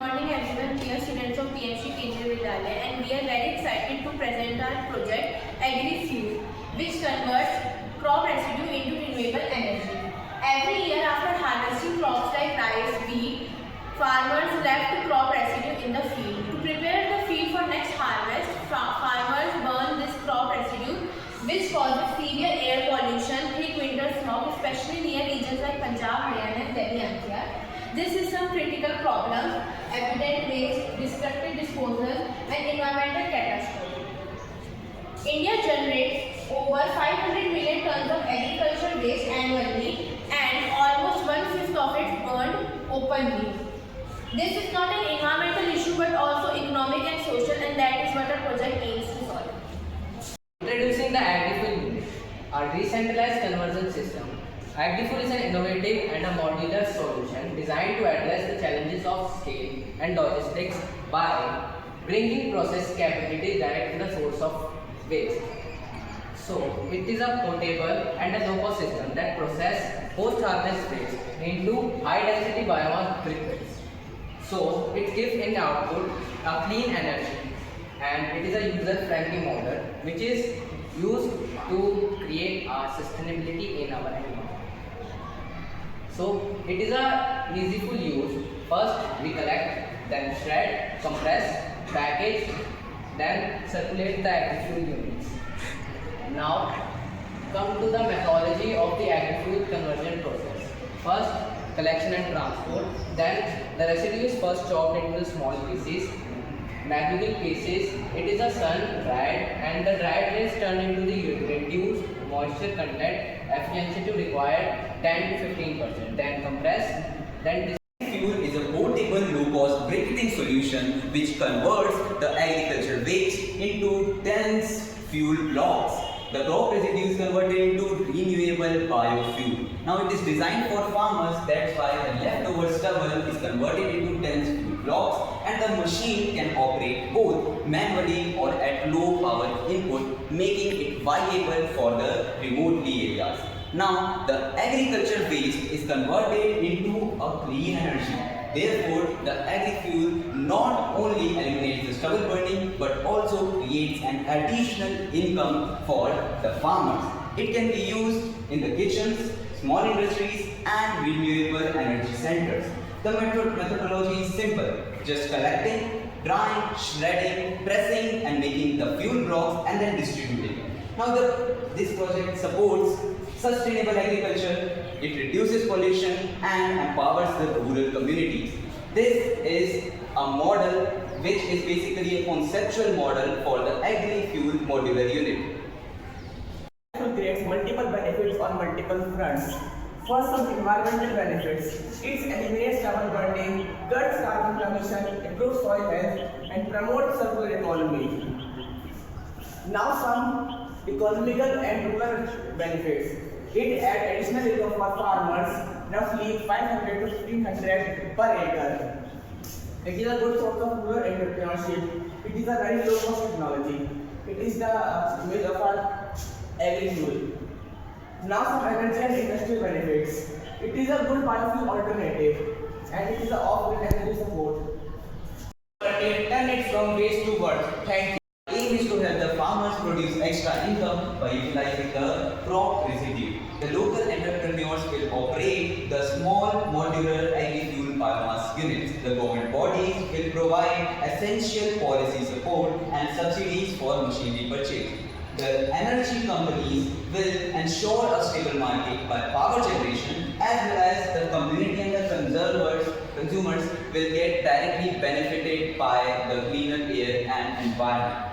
Good morning everyone, dear students of PMC Kendriya Vidyalaya, and we are very excited to present our project AgriFuel, which converts crop residue into renewable energy. Every year after harvesting crops like rice, wheat, farmers left crop residue in the field. To prepare the field for next harvest, farmers burn this crop residue, which causes severe air pollution, thick winter smog, especially near regions like Punjab, Haryana and Delhi NCR. This is some critical problems, evident waste, destructive disposal and environmental catastrophe. India generates over 500 million tons of agricultural waste annually and almost 1/5 of it burned openly. This is not an environmental issue but also economic and social, and that is what our project aims to solve. Introducing the AgriFuel unit, our decentralized conversion system. AgriFuel is an innovative and a modular solution designed to address the challenges of scale and logistics by bringing process capability direct to the source of waste. So, it is a portable and a low-cost system that processes post-harvest waste into high-density biomass briquettes. So, it gives in output a clean energy, and it is a user-friendly model which is used to create sustainability in our environment. So it is a easy use. First we collect, then shred, compress, package, then circulate the AgriFuel units. Now come to the methodology of the AgriFuel conversion process. First collection and transport, then the residue is first chopped into small pieces. Magical pieces, it is a sun dried, and the dried waste turned into the reduced moisture content efficiency to required 10 to 15%. Then compressed, then Fuel is a portable low-cost briquetting solution which converts the agricultural waste into dense fuel blocks. The crop residue is converted into renewable biofuel. Now it is designed for farmers, that's why the leftover stubble is converted into dense fuel blocks, and the machine can operate both manually or at low power input, making it viable for the remotely areas. Now the agricultural waste is converted into a clean energy. Therefore, the AgriFuel not only eliminates the stubble burning but also creates an additional income for the farmers. It can be used in the kitchens, small industries and renewable energy centers. The methodology is simple, just collecting, drying, shredding, pressing and making the fuel blocks and then distributing. Now this project supports sustainable agriculture, it reduces pollution and empowers the rural communities. This is a model which is basically a conceptual model for the AgriFuel modular unit. AgriFuel creates multiple benefits on multiple fronts. First, some environmental benefits. It eliminates stubble burning, cuts carbon emission, improves soil health and promotes circular economy. Now some economical and rural benefits. It adds additional income for farmers, roughly 500 to 1500 per acre. It is a good source of rural entrepreneurship. It is a very low cost technology. It is the image of our AgriFuel. Now some energy and industrial benefits. It is a good biofuel alternative and it is a off-grid energy support. Turn it from waste to work. Thank you. Aim is to help the farmers produce extra income by utilizing the crop residue. The local entrepreneurs will operate the small modular AgriFuel biomass units. The government bodies will provide essential policy support and subsidies for machinery purchase. The energy companies will ensure a stable market by power generation, as well as the community and the consumers will get directly benefited by the cleaner air and environment.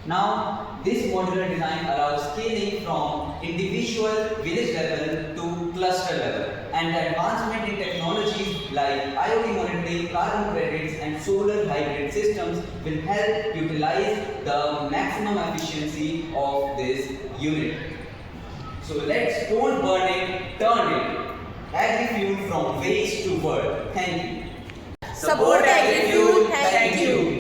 Now, this modular design allows scaling from individual village level to cluster level, and the advancement in technologies like IoT monitoring, carbon credits and solar hybrid systems will help utilize the maximum efficiency of this unit. So let's don't burn it, turn it. AgriFuel from waste to work. Thank you. Support AgriFuel.